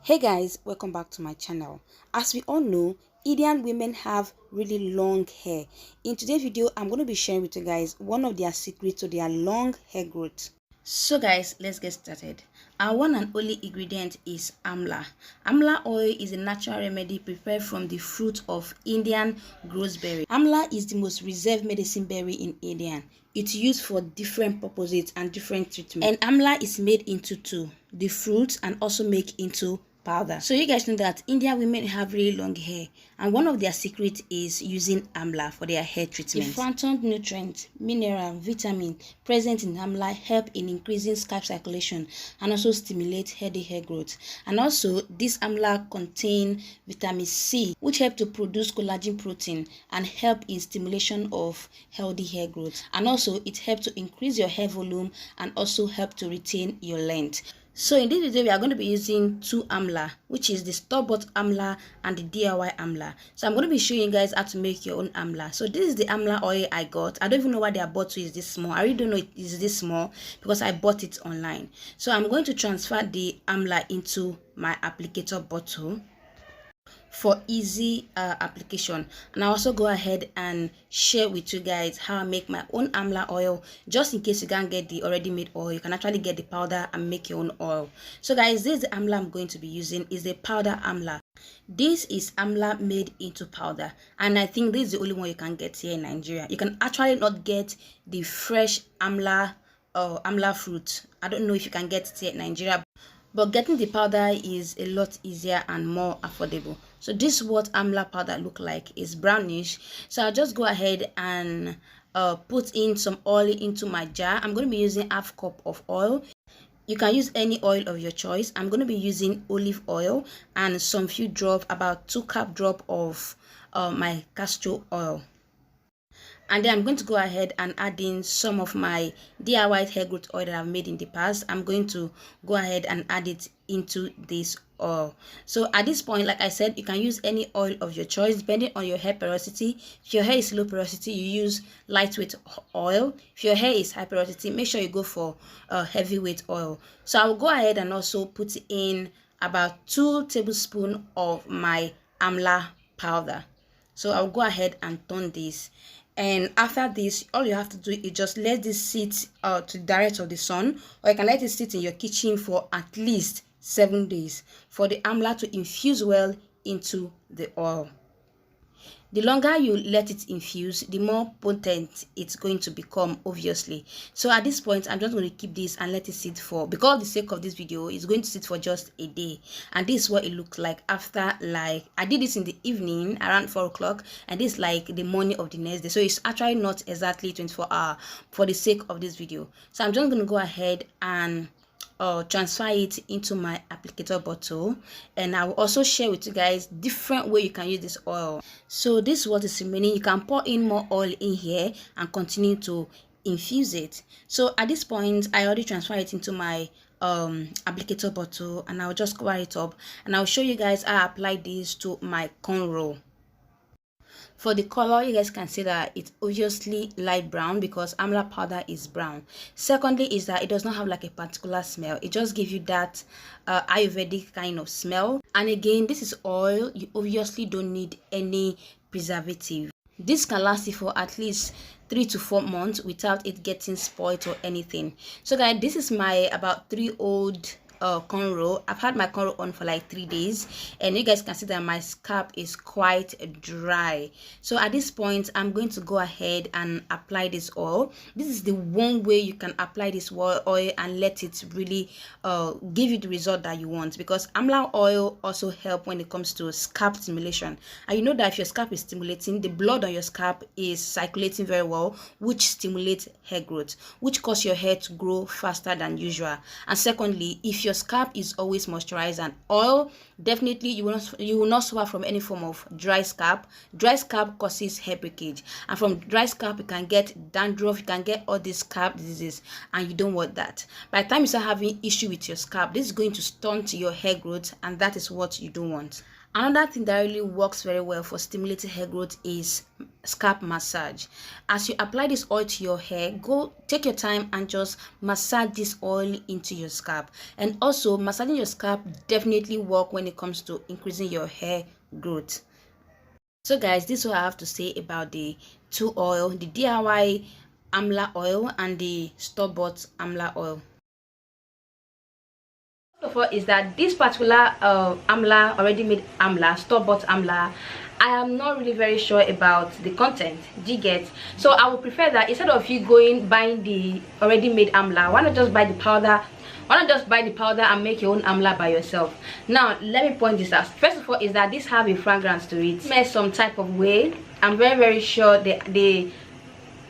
Hey guys, welcome back to my channel. As we all know, Indian women have really long hair. In today's video, I'm going to be sharing with you guys one of their secrets to their long hair growth. So guys, let's get started. Our one and only ingredient is amla. Amla oil is a natural remedy prepared from the fruit of Indian gooseberry. Amla is the most reserved medicine berry in India. It's used for different purposes and different treatments. And amla is made into two, the fruits and also make into powder. So you guys know that Indian women have really long hair, and one of their secrets is using amla for their hair treatment. The phantom nutrient, mineral, vitamin present in amla help in increasing scalp circulation and also stimulate healthy hair growth. And also this amla contain vitamin C, which help to produce collagen protein and help in stimulation of healthy hair growth. And also it helps to increase your hair volume and also help to retain your length. So in this video, we are going to be using two amla, which is the store-bought amla and the DIY amla. So I'm going to be showing you guys how to make your own amla. So this is the amla oil I got. I don't even know why their bottle is this small. I really don't know it is this small because I bought it online. So I'm going to transfer the amla into my applicator bottle for easy application, and I also go ahead and share with you guys how I make my own amla oil. Just in case you can't get the already made oil, you can actually get the powder and make your own oil. So guys, this is the amla I'm going to be using. Is the powder amla. This is amla made into powder, and I think this is the only one you can get here in Nigeria. You can actually not get the fresh amla amla fruit. I don't know if you can get it here in Nigeria, but getting the powder is a lot easier and more affordable. So this is what amla powder look like. It's brownish. So I'll just go ahead and put in some oil into my jar. I'm going to be using half cup of oil. You can use any oil of your choice. I'm going to be using olive oil and some few drop, about 2 cup drop of my castor oil. And then I'm going to go ahead and add in some of my DIY hair growth oil that I've made in the past. I'm going to go ahead and add it into this oil. So at this point, like I said, you can use any oil of your choice depending on your hair porosity. If your hair is low porosity, you use lightweight oil. If your hair is high porosity, make sure you go for heavyweight oil. So I will go ahead and also put in about 2 tablespoons of my amla powder. So I'll go ahead and turn this. And after this, all you have to do is just let this sit to the direct of the sun, or you can let it sit in your kitchen for at least 7 days for the amla to infuse well into the oil. The longer you let it infuse, the more potent it's going to become, obviously. So at this point, I'm just going to keep this and let it sit for, because of the sake of this video, it's going to sit for just a day. And this is what it looks like after, like, I did this in the evening around 4 o'clock, and this is like the morning of the next day. So it's actually not exactly 24 hours for the sake of this video. So I'm just going to go ahead and transfer it into my applicator bottle, and I will also share with you guys different way you can use this oil. So this is what is remaining. You can pour in more oil in here and continue to infuse it. So at this point, I already transferred it into my applicator bottle, and I'll just cover it up, and I'll show you guys how I apply this to my cornrow. For the color, you guys can see that it's obviously light brown because amla powder is brown. Secondly is that it does not have like a particular smell. It just gives you that ayurvedic kind of smell. And again, this is oil. You obviously don't need any preservative. This can last you for at least 3 to 4 months without it getting spoiled or anything. So guys, this is my about 3-old cornrow. I've had my cornrow on for like 3 days, and you guys can see that my scalp is quite dry. So at this point, I'm going to go ahead and apply this oil. This is the one way you can apply this oil and let it really give you the result that you want, because amla oil also help when it comes to scalp stimulation. And you know that if your scalp is stimulating, the blood on your scalp is circulating very well, which stimulates hair growth, which cause your hair to grow faster than usual. And secondly, if your scalp is always moisturized and oil, definitely you will not suffer from any form of dry scalp. Dry scalp causes hair breakage, and from dry scalp you can get dandruff, you can get all these scalp diseases, and you don't want that. By the time you start having issue with your scalp, this is going to stunt your hair growth, and that is what you don't want. Another thing that really works very well for stimulating hair growth is scalp massage. As you apply this oil to your hair, go take your time and just massage this oil into your scalp. And also, massaging your scalp definitely work when it comes to increasing your hair growth. So guys, this is what I have to say about the two oil, the DIY amla oil and the store-bought amla oil. First of all is that this particular amla, already made amla, store-bought amla, I am not really very sure about the content. Do you get? So I would prefer that instead of you buying the already made amla, why not just buy the powder? Why not just buy the powder and make your own amla by yourself? Now let me point this out. First of all is that this have a fragrance to it. It smells some type of way. I'm very sure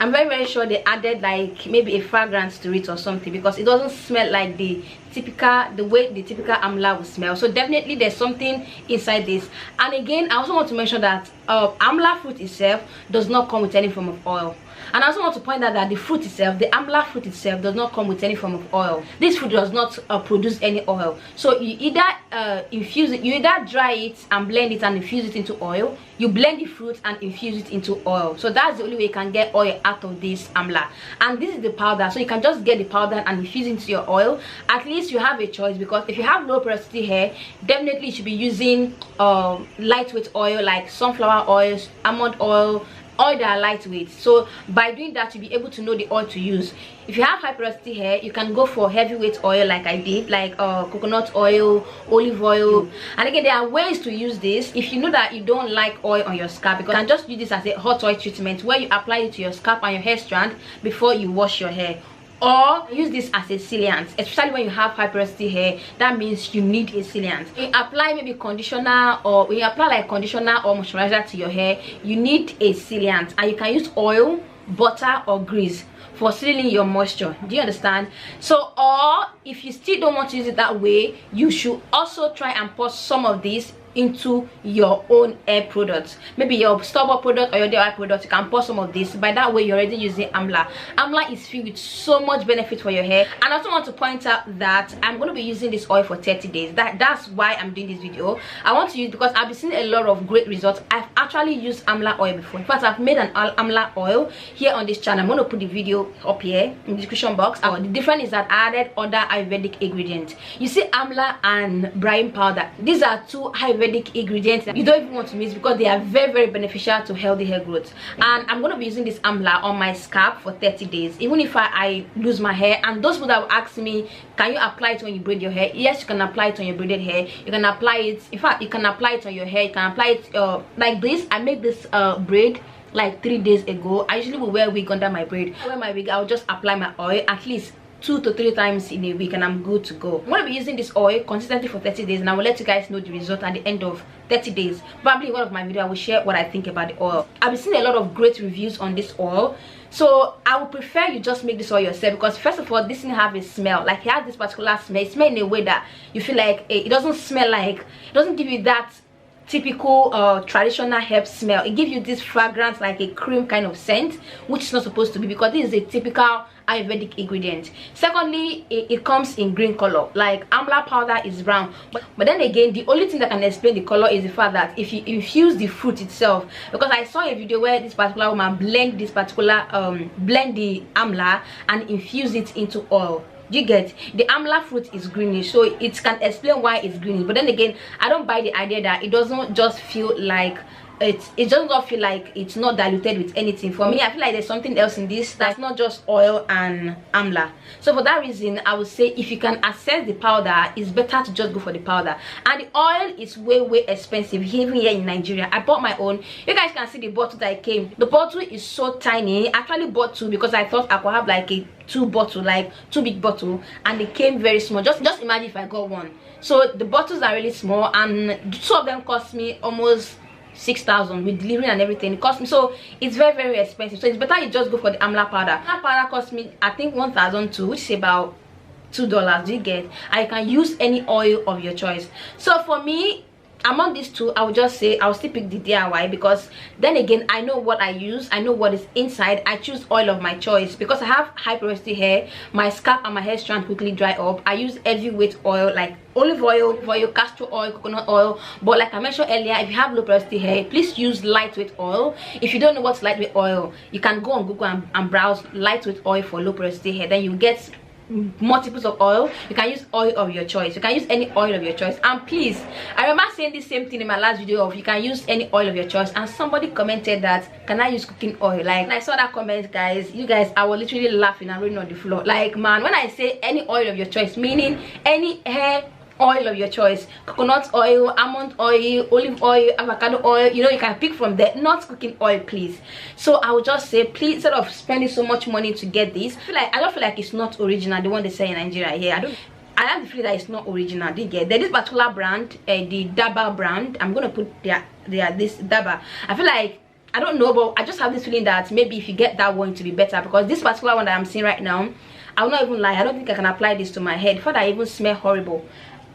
I'm very sure they added like maybe a fragrance to it or something, because it doesn't smell like the way the typical amla will smell. So definitely there's something inside this. And again, I also want to mention that amla fruit itself does not come with any form of oil. And I also want to point out that the fruit itself, the amla fruit itself, does not come with any form of oil. This fruit does not produce any oil. So you either infuse it, you either dry it and blend it and infuse it into oil. You blend the fruit and infuse it into oil. So that's the only way you can get oil out of this amla. And this is the powder, so you can just get the powder and infuse it into your oil. At least you have a choice, because if you have low porosity hair, definitely you should be using lightweight oil like sunflower oils, almond oil that are lightweight. So by doing that, you'll be able to know the oil to use. If you have high porosity hair, you can go for heavyweight oil like I did, like coconut oil, olive oil. And again, there are ways to use this. If you know that you don't like oil on your scalp, you can just use this as a hot oil treatment where you apply it to your scalp and your hair strand before you wash your hair. Or use this as a sealant, especially when you have high porosity hair. That means you need a sealant. When you apply maybe conditioner, or when you apply like conditioner or moisturizer to your hair, you need a sealant. And you can use oil, butter or grease for sealing your moisture. Do you understand? So, or if you still don't want to use it that way, you should also try and pour some of this into your own hair products, maybe your store-bought product or your DIY product. You can pour some of this. By that way, you're already using amla. Amla is filled with so much benefit for your hair. And I also want to point out that I'm going to be using this oil for 30 days. That's why I'm doing this video. I want to use, because I've been seeing a lot of great results. I've actually used amla oil before. In fact, I've made an amla oil here on this channel. I'm going to put the video up here in the description box. The difference is that I added other ayurvedic ingredients. You see, amla and brine powder, these are two ayurvedic ingredients that you don't even want to miss, because they are very beneficial to healthy hair growth. And I'm going to be using this amla on my scalp for 30 days, even if I lose my hair. And those people that will ask me, can you apply it when you braid your hair? Yes, you can apply it on your braided hair. You can apply it, in fact, you can apply it on your hair. You can apply it like this. I make this braid like 3 days ago. I usually will wear a wig under my braid. I wear my wig, I'll just apply my oil at least 2 to 3 times in a week, and I'm good to go. I'm going to be using this oil consistently for 30 days, and I will let you guys know the result at the end of 30 days. Probably in one of my videos I will share what I think about the oil. I've been seeing a lot of great reviews on this oil, so I would prefer you just make this oil yourself, because first of all, this thing have a smell. Like, it has this particular smell. It smells in a way that you feel like it doesn't smell like, it doesn't give you that typical traditional herb smell. It gives you this fragrance, like a cream kind of scent, which is not supposed to be, because this is a typical ayurvedic ingredient. Secondly, it comes in green color. Like, amla powder is brown, but then again, the only thing that can explain the color is the fact that if you infuse the fruit itself, because I saw a video where this particular woman blend the amla and infuse it into oil. You get, the amla fruit is greenish, so it can explain why it's greenish. But then again, I don't buy the idea that it doesn't just feel like it does not feel like it's not diluted with anything. For me, I feel like there's something else in this that's not just oil and amla. So for that reason, I would say if you can access the powder, it's better to just go for the powder. And the oil is way expensive, even here in Nigeria. I bought my own. You guys can see the bottle that it came. The bottle is so tiny. I actually bought 2 because I thought I could have like a 2 big bottle, and they came very small. Just imagine if I got 1. So the bottles are really small, and 2 of them cost me almost 6,000 with delivery and everything. It cost me, so it's very expensive. So it's better you just go for the amla powder. Amla powder cost me, I think, 1,002, which is about $2. Do you get? And you can use any oil of your choice. So for me, among these two, I would just say I'll still pick the DIY, because then again, I know what I use, I know what is inside. I choose oil of my choice because I have high porosity hair. My scalp and my hair strand quickly dry up. I use heavyweight oil like olive oil, castor oil, coconut oil. But like I mentioned earlier, if you have low porosity hair, please use lightweight oil. If you don't know what's lightweight oil, you can go on Google and browse lightweight oil for low porosity hair. Then you get multiples of oil. You can use oil of your choice. You can use any oil of your choice. And please, I remember saying the same thing in my last video of you can use any oil of your choice, and somebody commented that, can I use cooking oil? Like, when I saw that comment, guys, you guys, I was literally laughing and rolling on the floor. Like, man, when I say any oil of your choice, meaning any hair oil of your choice, coconut oil, almond oil, olive oil, avocado oil, you know, you can pick from there, not cooking oil, please. So I would just say, please, instead of spending so much money to get this, I don't feel like it's not original, the one they sell in Nigeria here. I have the feeling that it's not original. Did you get there? This particular brand, the Daba brand, I'm gonna put this Daba. I feel like, I don't know, but I just have this feeling that maybe if you get that one to be better, because this particular one that I'm seeing right now, I will not even lie, I don't think I can apply this to my head. For that, I even smell horrible.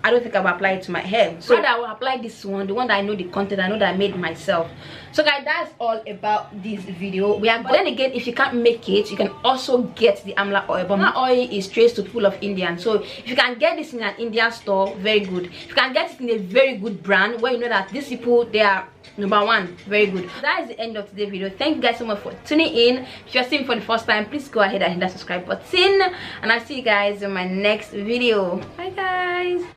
I don't think I will apply it to my hair. So rather, I will apply this one, the one that I know the content, I know that I made myself. So guys, that's all about this video. But then again, if you can't make it, you can also get the amla oil. But amla oil is traced to full of Indian. So if you can get this in an Indian store, very good. If you can get it in a very good brand where you know that these people, they are #1, very good. So that is the end of today's video. Thank you guys so much for tuning in. If you're seeing me for the first time, please go ahead and hit that subscribe button, and I'll see you guys in my next video. Bye guys.